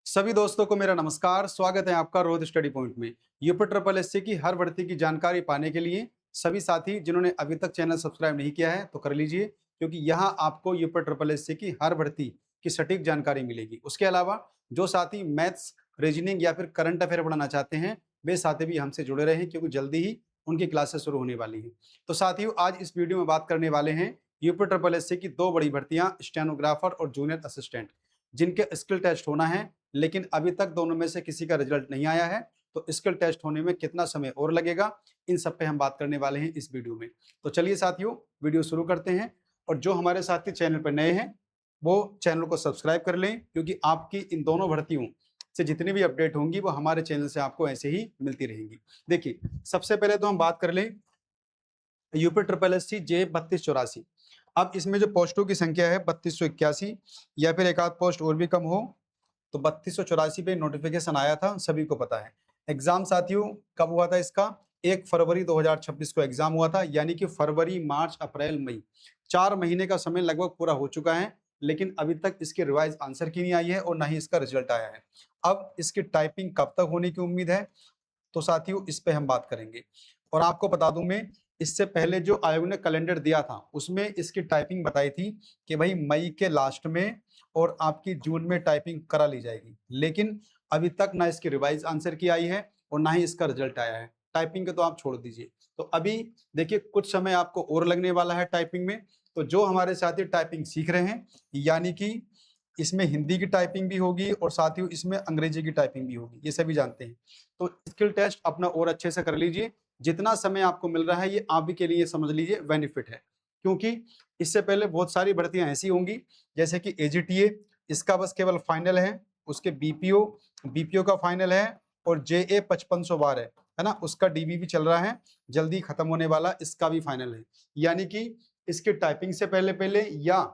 सभी दोस्तों को मेरा नमस्कार। स्वागत है आपका रोज स्टडी पॉइंट में। यूपी ट्रिपल एससी की हर भर्ती की जानकारी पाने के लिए सभी साथी जिन्होंने अभी तक चैनल सब्सक्राइब नहीं किया है तो कर लीजिए, क्योंकि यहाँ आपको यूपी ट्रिपल एससी की हर भर्ती की सटीक जानकारी मिलेगी। उसके अलावा जो साथी मैथ्स, रीजनिंग या फिर करंट अफेयर पढ़ना चाहते हैं वे साथी भी हमसे जुड़े रहे, क्योंकि जल्दी ही उनकी क्लासेस शुरू होने वाली है। तो साथियों, आज इस वीडियो में बात करने वाले हैं यूपी ट्रिपल एससी की दो बड़ी भर्तियां, स्टेनोग्राफर और जूनियर असिस्टेंट, जिनके स्किल टेस्ट होना है, लेकिन अभी तक दोनों में से किसी का रिजल्ट नहीं आया है। तो स्किल टेस्ट होने में कितना समय और लगेगा, इन सब पे हम बात करने वाले हैं इस वीडियो में। तो चलिए साथियों, वीडियो शुरू करते हैं। और जो हमारे साथी चैनल पर नए हैं वो चैनल को सब्सक्राइब कर लें, क्योंकि आपकी इन दोनों भर्तियों से जितनी भी अपडेट होंगी वो हमारे चैनल से आपको ऐसे ही मिलती रहेंगी। देखिए, सबसे पहले तो हम बात कर लें यूपी ट्रिपल एस सी जे 3284। अब इसमें जो पोस्टों की संख्या है 3281, या फिर एक आध पोस्ट और भी कम हो, तो 3284 पे नोटिफिकेशन आया था, सभी को पता है। एग्जाम साथियों कब हुआ था इसका? 1 फरवरी 2026 को एग्जाम हुआ था, यानी कि फरवरी, मार्च, अप्रैल, मई 4 महीने का समय लगभग पूरा हो चुका है, लेकिन अभी तक इसके रिवाइज आंसर की नहीं आई है और ना ही इसका रिजल्ट आया है। अब इसकी टाइपिंग कब तक होने की उम्मीद है, तो साथियों इस पे हम बात करेंगे। और आपको बता दूं मैं, इससे पहले जो आयोग ने कैलेंडर दिया था उसमें इसकी टाइपिंग बताई थी कि भाई मई के लास्ट में और आपकी जून में टाइपिंग करा ली जाएगी, लेकिन अभी तक ना इसकी रिवाइज आंसर की आई है और ना ही इसका रिजल्ट आया है। टाइपिंग के तो आप छोड़ दीजिए। तो अभी देखिए, कुछ समय आपको और लगने वाला है टाइपिंग में। तो जो हमारे साथी टाइपिंग सीख रहे हैं, यानी कि इसमें हिंदी की टाइपिंग भी होगी और साथ ही इसमें अंग्रेजी की टाइपिंग भी होगी, ये सभी जानते हैं। तो स्किल टेस्ट अपना और अच्छे से कर लीजिए। जितना समय आपको मिल रहा है ये आप भी के लिए समझ लीजिए बेनिफिट है, क्योंकि इससे पहले बहुत सारी भर्तियां ऐसी होंगी जैसे कि एजीटीए, इसका बस केवल फाइनल है। उसके बीपीओ, बीपीओ का फाइनल है। और जेए 5512 है ना, उसका डीबी भी चल रहा है, जल्दी खत्म होने वाला, इसका भी फाइनल है। यानी कि इसके टाइपिंग से पहले पहले या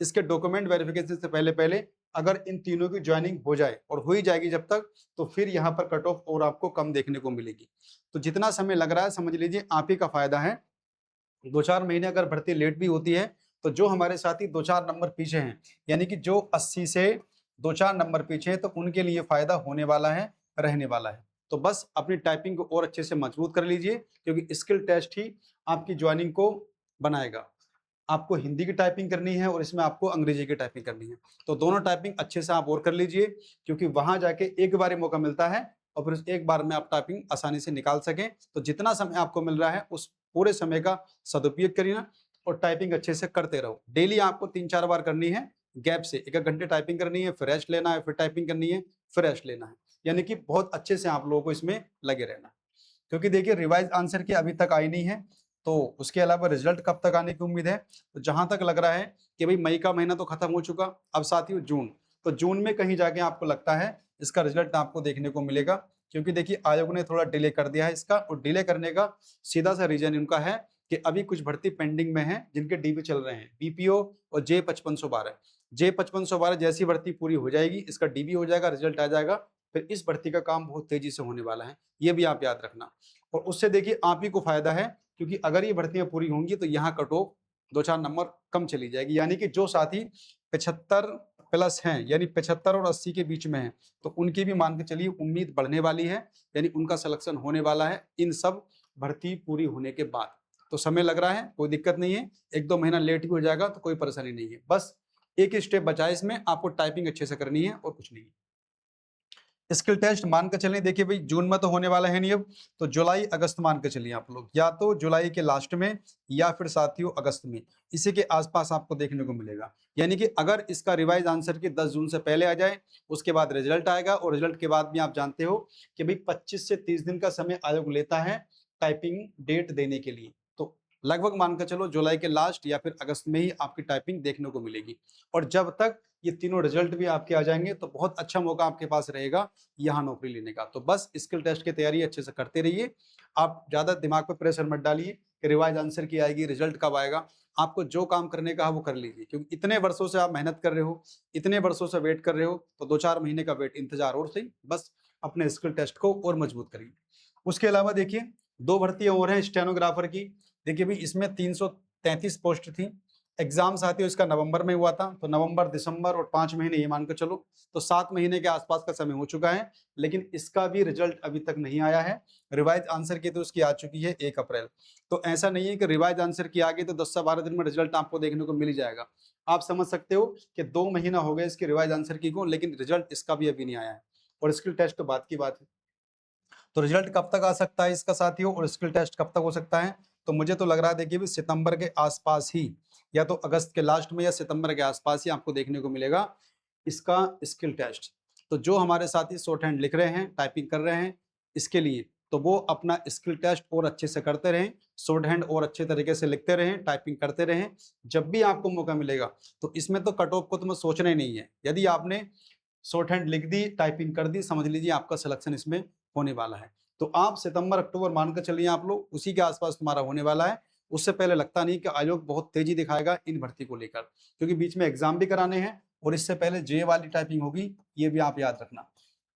इसके डॉक्यूमेंट वेरिफिकेशन से पहले पहले अगर इन तीनों की ज्वाइनिंग हो जाए, और हो ही जाएगी जब तक, तो फिर यहाँ पर कट ऑफ और आपको कम देखने को मिलेगी। तो जितना समय लग रहा है समझ लीजिए आप ही का फायदा है। 2-4 महीने अगर भर्ती लेट भी होती है तो जो हमारे साथी 2-4 नंबर पीछे हैं, यानी कि जो 80 से 2-4 नंबर पीछे हैं, तो उनके लिए फायदा होने वाला है, रहने वाला है। तो बस अपनी टाइपिंग को और अच्छे से मजबूत कर लीजिए, क्योंकि स्किल टेस्ट ही आपकी ज्वाइनिंग को बनाएगा। आपको हिंदी की टाइपिंग करनी है और इसमें आपको अंग्रेजी की टाइपिंग करनी है। तो दोनों टाइपिंग अच्छे से आप और कर लीजिए, क्योंकि वहां जाके एक बार ही मौका मिलता है और फिर उस एक बार में आप टाइपिंग आसानी से निकाल सकें। तो जितना समय आपको मिल रहा है उस पूरे समय का सदुपयोग करिए ना, और टाइपिंग अच्छे से करते रहो। डेली आपको 3-4 बार करनी है, गैप से 1-1 घंटे टाइपिंग करनी है, फिर रेस्ट लेना है, फिर टाइपिंग करनी है, फिर रेस्ट लेना है। यानी कि बहुत अच्छे से आप लोगों को इसमें लगे रहना है। क्योंकि देखिए, रिवाइज आंसर की अभी तक आई नहीं है, तो उसके अलावा रिजल्ट कब तक आने की उम्मीद है? तो जहां तक लग रहा है कि भाई मई का महीना तो खत्म हो चुका, अब साथियों जून, तो जून में कहीं जाके आपको लगता है इसका रिजल्ट आपको देखने को मिलेगा। क्योंकि देखिए, आयोग ने थोड़ा डिले कर दिया है इसका, और डिले करने का सीधा सा रीजन उनका है कि अभी कुछ भर्ती पेंडिंग में है जिनके डीबी चल रहे हैं, बीपीओ और जे 5512। जे 5512 जैसी भर्ती पूरी हो जाएगी, इसका डीबी हो जाएगा, रिजल्ट आ जाएगा, फिर इस भर्ती का काम बहुत तेजी से होने वाला है, ये भी आप याद रखना। और उससे देखिए आप ही को फायदा है, क्योंकि अगर ये भर्तियां पूरी होंगी तो यहाँ कट ऑफ 2-4 नंबर कम चली जाएगी। यानी कि जो साथी 75 प्लस हैं, यानी 75 और 80 के बीच में हैं, तो उनकी भी मान के चलिए उम्मीद बढ़ने वाली है, यानी उनका सिलेक्शन होने वाला है इन सब भर्ती पूरी होने के बाद। तो समय लग रहा है, कोई दिक्कत नहीं है, 1-2 महीना लेट भी हो जाएगा तो कोई परेशानी नहीं है। बस एक ही स्टेप बचा है इसमें, आपको टाइपिंग अच्छे से करनी है और कुछ नहीं है। स्किल टेस्ट मान के चलें, देखिए भाई जून में तो होने वाला है नहीं अब, तो जुलाई अगस्त मान के चलिए आप लोग, या तो जुलाई के लास्ट में या फिर साथियों अगस्त में, इसी के आसपास आपको देखने को मिलेगा। यानी कि अगर इसका रिवाइज आंसर की 10 जून से पहले आ जाए, उसके बाद रिजल्ट आएगा, और रिजल्ट के बाद भी आप जानते हो कि भाई 25 से 30 दिन का समय आयोग लेता है टाइपिंग डेट देने के लिए। तो लगभग मान कर चलो जुलाई के लास्ट या फिर अगस्त में ही आपकी टाइपिंग देखने को मिलेगी। और जब तक ये तीनों रिजल्ट भी आपके आ जाएंगे तो बहुत अच्छा मौका आपके पास रहेगा यहाँ नौकरी लेने का। तो बस स्किल टेस्ट की तैयारी अच्छे से करते रहिए। आप ज्यादा दिमाग पे प्रेशर मत डालिए कि रिवाइज आंसर की आएगी, रिजल्ट कब आएगा। आपको जो काम करने का है वो कर लीजिए, क्योंकि इतने वर्षों से आप मेहनत कर रहे हो, इतने वर्षों से वेट कर रहे हो, तो 2-4 महीने का वेट इंतजार और सही। बस अपने स्किल टेस्ट को और मजबूत करिए। उसके अलावा देखिए, 2 भर्तियां और हैं स्टेनोग्राफर की। देखिए भाई, इसमें 333 पोस्ट थी, एग्जाम साथियों इसका नवंबर में हुआ था, तो नवंबर, दिसंबर और 5 महीने ये मान कर चलो, तो 7 महीने के आसपास का समय हो चुका है, लेकिन इसका भी रिजल्ट अभी तक नहीं आया है। रिवाइज आंसर की तो उसकी आ चुकी है 1 अप्रैल। तो ऐसा नहीं है कि रिवाइज आंसर की आ गई तो 10 से 12 दिन में रिजल्ट आपको देखने को मिल ही जाएगा। आप समझ सकते हो कि 2 महीना हो गया इसकी रिवाइज आंसर की को, लेकिन रिजल्ट इसका भी अभी नहीं आया है, और स्किल टेस्ट तो बात की बात है। तो रिजल्ट कब तक आ सकता है इसका साथियों, और स्किल टेस्ट कब तक हो सकता है? तो मुझे तो लग रहा है देखिए सितंबर के आसपास ही, या तो अगस्त के लास्ट में या सितंबर के आसपास ही आपको देखने को मिलेगा इसका स्किल टेस्ट। तो जो हमारे साथी शॉर्ट हैंड लिख रहे हैं, टाइपिंग कर रहे हैं इसके लिए, तो वो अपना स्किल टेस्ट और अच्छे से करते रहें, शॉर्ट हैंड और अच्छे तरीके से लिखते रहें, टाइपिंग करते रहें। जब भी आपको मौका मिलेगा, तो इसमें तो कट ऑफ को तुम्हें सोचना ही नहीं है। यदि आपने शॉर्ट हैंड लिख दी, टाइपिंग कर दी, समझ लीजिए आपका सिलेक्शन इसमें होने वाला है। तो आप सितंबर अक्टूबर मानकर चलिए आप लोग, उसी के आसपास तुम्हारा होने वाला है। उससे पहले लगता नहीं कि आयोग बहुत तेजी दिखाएगा इन भर्ती को लेकर, क्योंकि बीच में एग्जाम भी कराने हैं और इससे पहले जे वाली टाइपिंग होगी, ये भी आप याद रखना।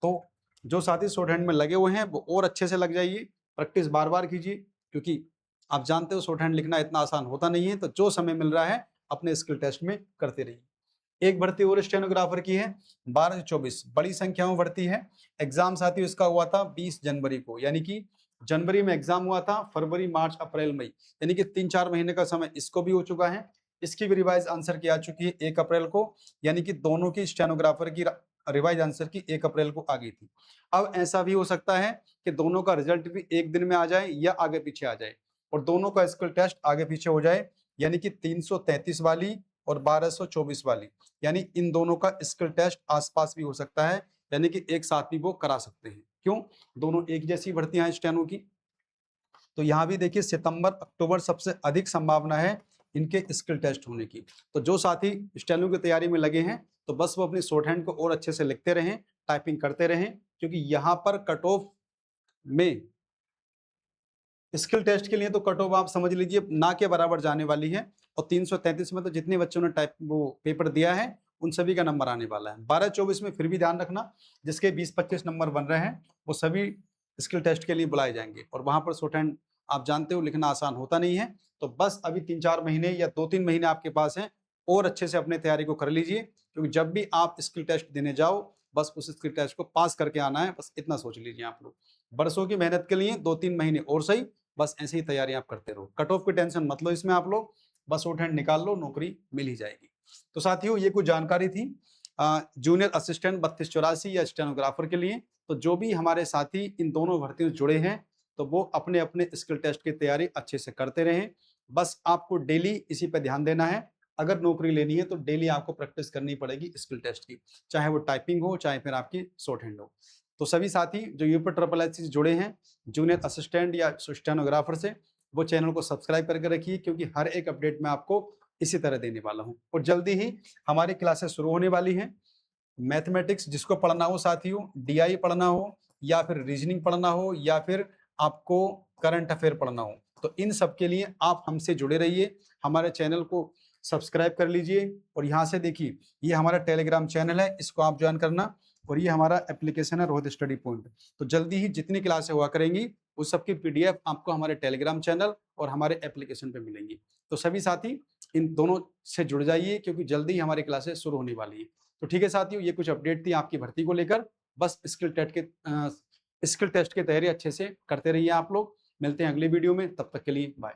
तो जो साथी शॉर्ट हैंड में लगे हुए हैं वो और अच्छे से लग जाइए, प्रैक्टिस बार बार कीजिए, क्योंकि आप जानते हो शॉर्ट हैंड लिखना इतना आसान होता नहीं है। तो जो समय मिल रहा है अपने स्किल टेस्ट में करते रहिए। एक भर्ती और स्टेनोग्राफर की है 12 से 24, बड़ी संख्या में भर्ती है। एग्जाम साथियों इसका हुआ था 20 जनवरी को, यानी कि जनवरी में एग्जाम हुआ था, फरवरी, मार्च, अप्रैल, मई, यानी कि 3-4 महीने का समय इसको भी हो चुका है। इसकी भी रिवाइज आंसर की आ चुकी है 1 अप्रैल को, यानी कि दोनों की स्टेनोग्राफर की रिवाइज आंसर की 1 अप्रैल को आ गई थी। अब ऐसा भी हो सकता है कि दोनों का रिजल्ट भी एक दिन में आ जाए या आगे पीछे आ जाए, और दोनों का स्किल टेस्ट आगे पीछे हो जाए, यानी कि 333 वाली और 1224 वाली, यानी इन दोनों का स्किल टेस्ट आसपास भी हो सकता है, यानी कि एक साथ भी वो करा सकते हैं। क्यों? दोनों एक जैसी भर्तियां हैं स्टेनो की। तो यहाँ भी देखिए सितंबर अक्टूबर सबसे अधिक संभावना है इनके स्किल टेस्ट होने की। तो जो साथी स्टेनो की तैयारी में लगे हैं, तो बस वो अपनी शॉर्ट हैंड को और अच्छे से लिखते रहें, टाइपिंग करते रहें, क्योंकि यहाँ पर कट ऑफ में स्किल टेस्ट के लिए तो कट ऑफ आप समझ लीजिए ना के बराबर जाने वाली है, और 333 में तो जितने बच्चों ने टाइप वो पेपर दिया है उन सभी का नंबर आने वाला है। 12-24 में फिर भी ध्यान रखना, जिसके 20-25 नंबर बन रहे हैं वो सभी स्किल टेस्ट के लिए बुलाए जाएंगे, और वहां पर शॉर्ट हैंड आप जानते हो लिखना आसान होता नहीं है। तो बस अभी 3-4 महीने या 2-3 महीने आपके पास हैं, और अच्छे से अपने तैयारी को कर लीजिए, क्योंकि जब भी आप स्किल टेस्ट देने जाओ, बस उस स्किल टेस्ट को पास करके आना है, बस इतना सोच लीजिए आप लोग। बरसों की मेहनत के लिए 2-3 महीने और सही, बस ऐसे ही तैयारी आप करते रहो। कट ऑफ की टेंशन मत लो इसमें आप लोग, बस शॉर्ट हैंड निकाल लो, नौकरी मिल ही जाएगी। तो साथियों ये कुछ जानकारी थी जूनियर असिस्टेंट 3284 या स्टेनोग्राफर के लिए। तो जो भी हमारे साथी इन दोनों भर्तियों से जुड़े हैं, तो वो अपने अपने स्किल टेस्ट की तैयारी अच्छे से करते रहें। बस आपको डेली इसी पे ध्यान देना है। अगर नौकरी लेनी है तो डेली आपको प्रैक्टिस करनी पड़ेगी स्किल टेस्ट की, चाहे वो टाइपिंग हो, चाहे फिर आपकी शॉर्ट हैंड हो। तो सभी साथी जो यूपी ट्रिपल एस से जुड़े हैं जूनियर असिस्टेंट या स्टेनोग्राफर से, वो चैनल को सब्सक्राइब करके रखिए, क्योंकि हर एक अपडेट मैं आपको इसी तरह देने वाला हूं। और जल्दी ही हमारी क्लासेस शुरू होने वाली हैं। मैथमेटिक्स जिसको पढ़ना हो साथियों, डीआई पढ़ना हो, या फिर रीजनिंग पढ़ना हो, या फिर आपको करंट अफेयर पढ़ना हो, तो इन सब के लिए आप हमसे जुड़े रहिए। हमारे चैनल को सब्सक्राइब कर लीजिए, और यहाँ से देखिए ये हमारा टेलीग्राम चैनल है, इसको आप ज्वाइन करना, और ये हमारा एप्लीकेशन है रोहित स्टडी पॉइंट। तो जल्दी ही जितनी क्लासें हुआ करेंगी उस सबकी पीडीएफ आपको हमारे टेलीग्राम चैनल और हमारे एप्लीकेशन पे मिलेंगी। तो सभी साथी इन दोनों से जुड़ जाइए, क्योंकि जल्दी ही हमारी क्लासेस शुरू होने वाली है। तो ठीक है साथियों, ये कुछ अपडेट थी आपकी भर्ती को लेकर। बस स्किल टेस्ट की तैयारी अच्छे से करते रहिए आप लोग। मिलते हैं अगली वीडियो में, तब तक के लिए बाय।